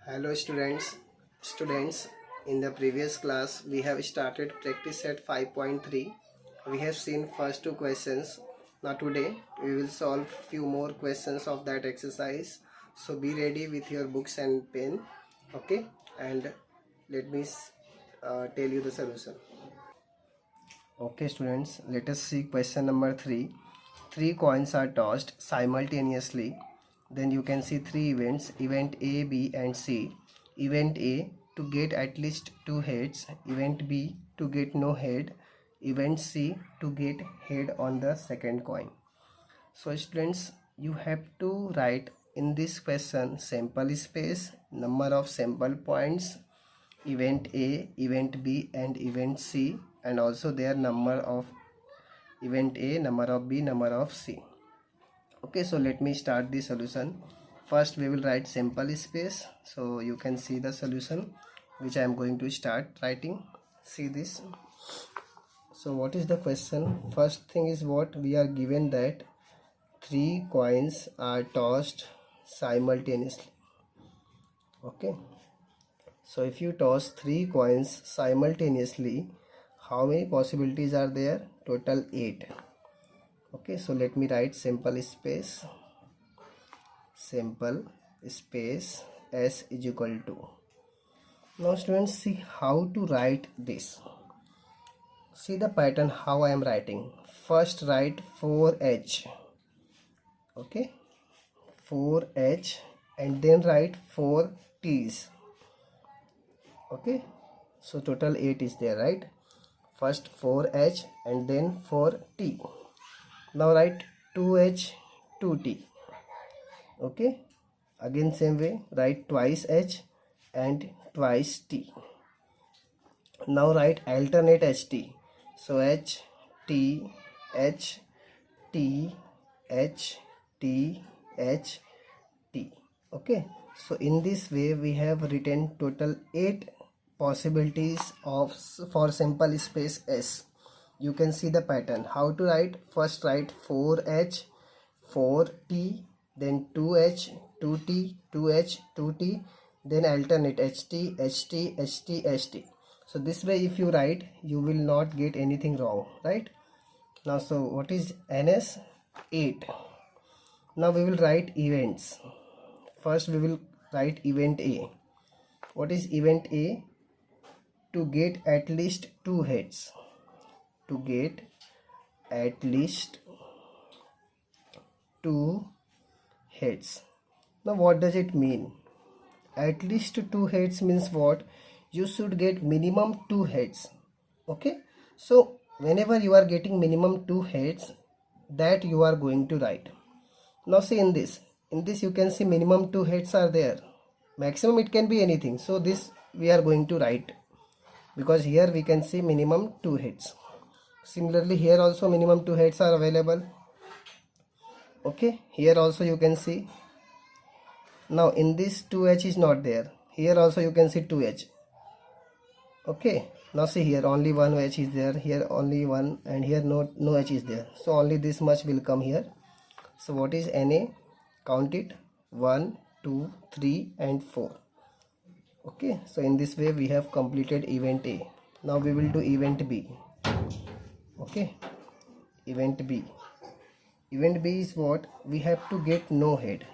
Hello students, in the previous class we have started practice set 5.3. We have seen first two questions. Now today we will solve few more questions of that exercise, so be ready with your books and pen. Okay, and let me tell you the solution. Okay students, let us see question number 3. Three coins are tossed simultaneously. Then you can see three events, event A, B and C. Event A to get at least two heads, event B to get no head, event C to get head on the second coin. So students, you have to write in this question sample space, number of sample points, event A, event B and event C, and also their number of event A, number of B, number of C. Okay, so let me start the solution. First we will write sample space, so you can see the solution which I am going to start writing. See this. So what is the question? First thing is what we are given, that three coins are tossed simultaneously. Okay, so if you toss three coins simultaneously, how many possibilities are there? Total 8. Okay, so let me write sample space s is equal to. Now students, see how to write this. See the pattern how I am writing. First write 4h. Okay, 4h, and then write 4 t's. Okay, so total 8 is there, right? First 4h and then 4t. Now write 2h 2t. Okay, again same way, write twice h and twice t. Now write alternate ht. So h t h t h t h t. Okay, so in this way we have written total 8 possibilities of for sample space s. You can see the pattern how to write. First write 4h 4t, then 2h 2t 2h 2t, then alternate ht ht ht ht. So this way if you write, you will not get anything wrong, right? Now so what is ns? 8. Now we will write events. First we will write event A. What is event A? To get at least two heads. To get at least two heads. Now what does it mean? At least two heads means what? You should get minimum two heads. Okay, so whenever you are getting minimum two heads, that you are going to write. Now see in this you can see minimum two heads are there. Maximum it can be anything, so this we are going to write, because here we can see minimum two heads. Similarly here also minimum two heads are available. Okay, here also you can see. Now in this 2h is not there. Here also you can see 2h. Okay, now see here only one h is there, here only one, and here no h is there, so only this much will come here. So what is na? Count it, 1 2 3 and 4. Okay, so in this way we have completed event A. Now we will do event B. Okay, event B. Event B is what? We have to get no head.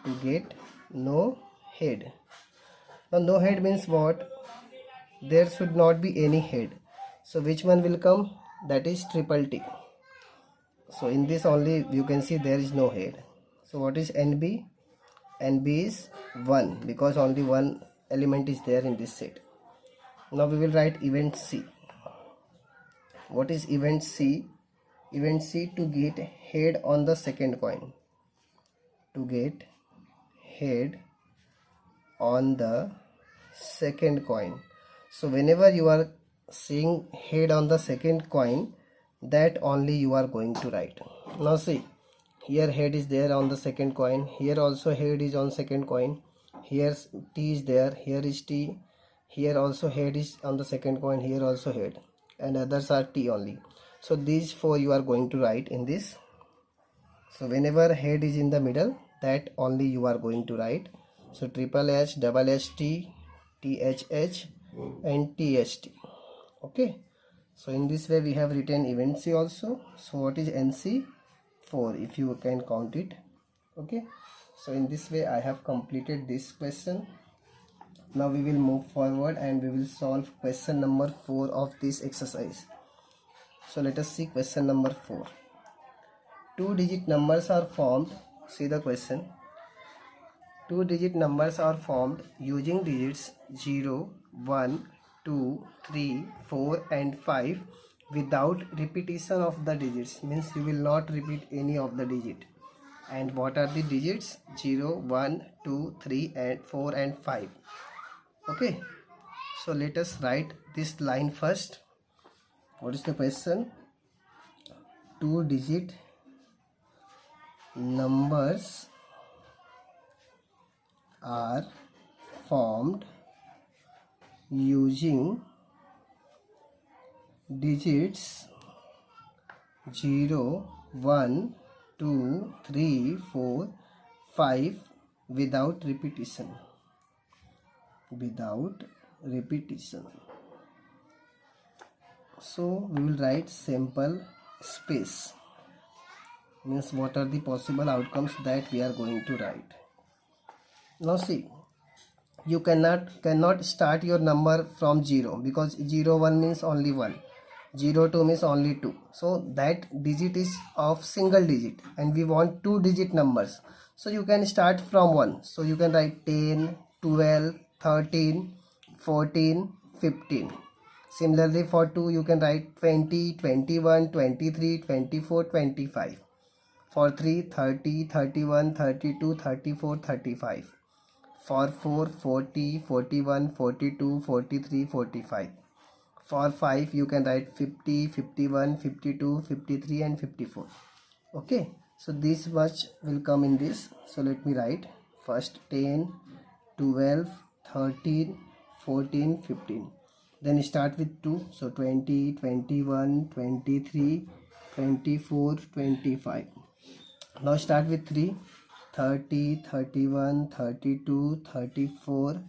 To get no head. Now no head means what? There should not be any head. So which one will come? That is triple T. So in this only you can see there is no head. So what is NB? NB is 1, because only one element is there in this set. Now we will write event C. What is event C? Event C, to get head on the second coin. To get head on the second coin. So whenever you are seeing head on the second coin, that only you are going to write. Now see, here head is there on the second coin, here also head is on second coin, here t is there, here is t, here also head is on the second coin, here also head, and others are t only. So these four you are going to write in this. So whenever head is in the middle, that only you are going to write. So triple H, double HT, THH and THT. Okay, so in this way we have written event C also. So what is NC? 4 if you can count it. Okay, so in this way I have completed this question. Now we will move forward and we will solve question number 4 of this exercise. So let us see question number 4. Two digit numbers are formed. See the question. Two digit numbers are formed using digits 0, 1, 2, 3, 4 and 5 without repetition of the digits. Means you will not repeat any of the digit. And what are the digits? 0, 1, 2, 3 and 4 and 5. Okay. So let us write this line first. What is the question? Two digit numbers are formed using digits 0, 1, 2, 3, 4, 5 without repetition. Without repetition. So we will write sample space. Means what are the possible outcomes that we are going to write. Now see, you cannot start your number from 0 because 0, 1 means only 1, 0, 2 means only 2. So that digit is of single digit and we want two digit numbers. So you can start from 1. So you can write 10, 12, 13, 14, 15. Similarly for 2 you can write 20, 21, 23, 24, 25. For 3, 30, 31, 32, 34, 35. For 4, 40, 41, 42, 43, 45. For 5 you can write 50, 51, 52, 53 and 54. Okay, so this much will come in this. So let me write first 10, 12, 13, 14, 15. Then start with 2. So 20, 21, 23, 24, 25. Now start with 3. 30, 31, 32, 34,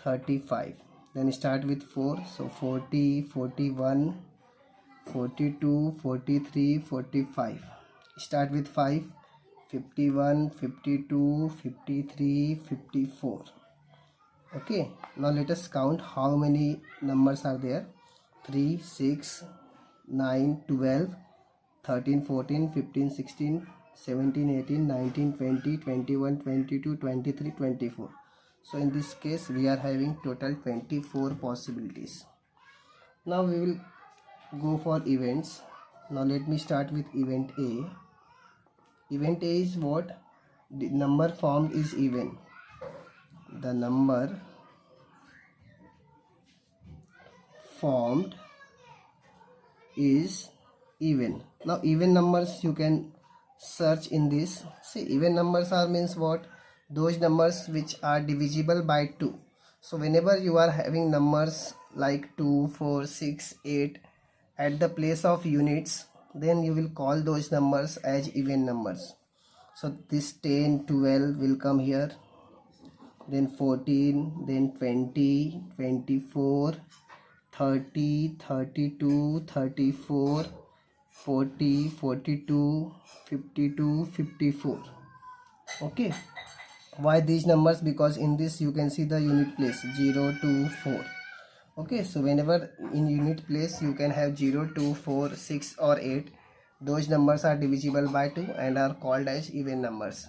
35. Then start with 4. So 40, 41, 42, 43, 45. Start with 5. 51, 52, 53, 54. Okay, now let us count how many numbers are there. 3, 6, 9, 12, 13, 14, 15, 16, 17, 18, 19, 20, 21, 22, 23, 24. So in this case we are having total 24 possibilities. Now we will go for events. Now let me start with event A. Event A is what? The number formed is even. The number formed is even. Now even numbers you can search in this. See, even numbers are means what? Those numbers which are divisible by 2. So whenever you are having numbers like 2, 4, 6, 8 at the place of units, then you will call those numbers as even numbers. So this 10, 12 will come here, then 14, then 20, 24, 30, 32, 34, 40, 42, 52, 54. Okay, why these numbers? Because in this you can see the unit place 0, 2, 4. Okay, so whenever in unit place you can have 0, 2, 4, 6 or 8. Those numbers are divisible by 2 and are called as even numbers.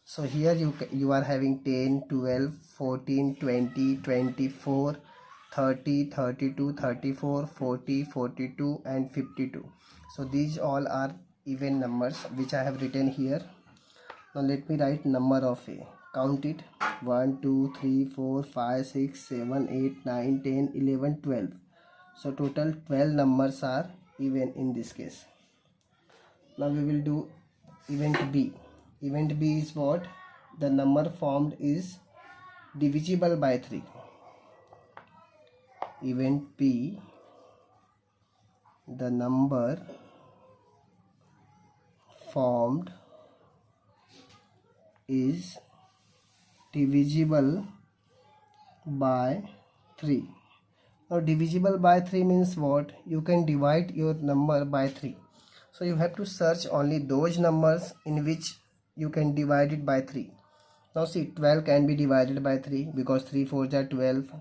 So here you are having 10, 12, 14, 20, 24, 30, 32, 34, 40, 42 and 52. So these all are even numbers which I have written here. Now let me write number of A. Count it. 1, 2, 3, 4, 5, 6, 7, 8, 9, 10, 11, 12. So total 12 numbers are even in this case. Now we will do event B. Event B is what? The number formed is divisible by 3. Event B, the number formed is divisible by 3. Now divisible by 3 means what? You can divide your number by 3. So you have to search only those numbers in which you can divide it by 3. Now see, 12 can be divided by 3 because 3 4s are 12.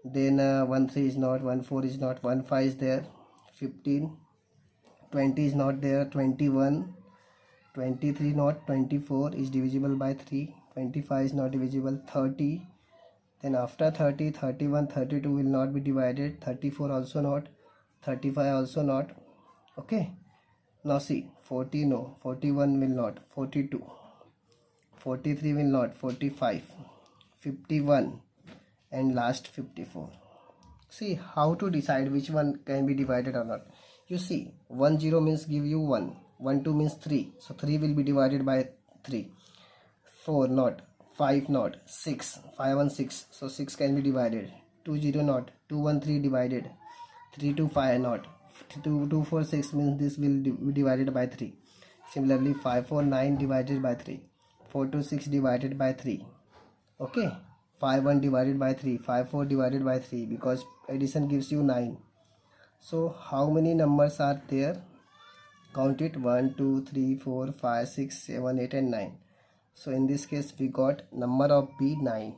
Then 1 3 is not, 1 4 is not, 1 5 is there, 15, 20 is not there, 21, 23 not, 24 is divisible by 3, 25 is not divisible, 30. Then after 30, 31, 32 will not be divided, 34 also not, 35 also not. Okay. Now see, 40 no, 41 will not, 42, 43 will not, 45, 51 and last 54. See how to decide which one can be divided or not. You see, 1 0 means give you 1, 1 2 means 3, so 3 will be divided by 3, 4 not, 5 not, 6, 5 1 6, so 6 can be divided, 2 0 not, 2 1 3 divided, 3 2 5 not, 2 2 4 6 means this will be divided by 3. Similarly 5 4 9 divided by 3, 4 2 6 divided by 3. Okay, 5 1 divided by 3, 5 4 divided by 3, because addition gives you 9. So how many numbers are there? Count it, 1 2 3 4 5 6 7 8 and 9. So in this case we got number of B 9.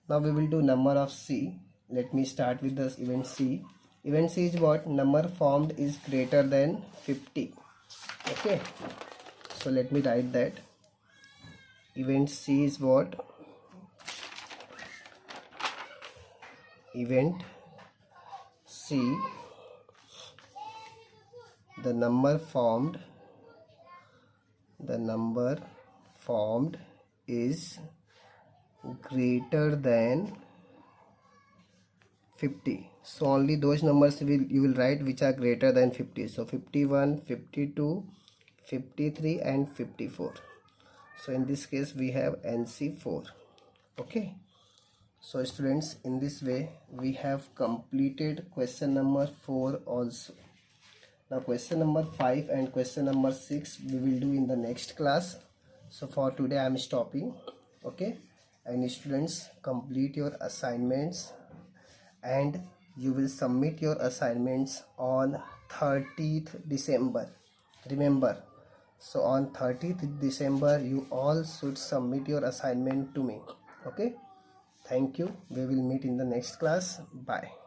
Now we will do number of C. Let me start with this event C. Event C is what? Number formed is greater than 50. Okay, so let me write that. Event C is what? Event C, the number formed is greater than 50. So only those numbers you will write which are greater than 50. So 51, 52, 53 and 54. So in this case we have NC 4. Okay. So students, in this way we have completed question number 4 also. Now question number 5 and question number 6 we will do in the next class. So for today I am stopping. Okay, and students, complete your assignments and you will submit your assignments on 30th December. Remember, so on 30th December you all should submit your assignment to me. Okay, thank you. We will meet in the next class. Bye.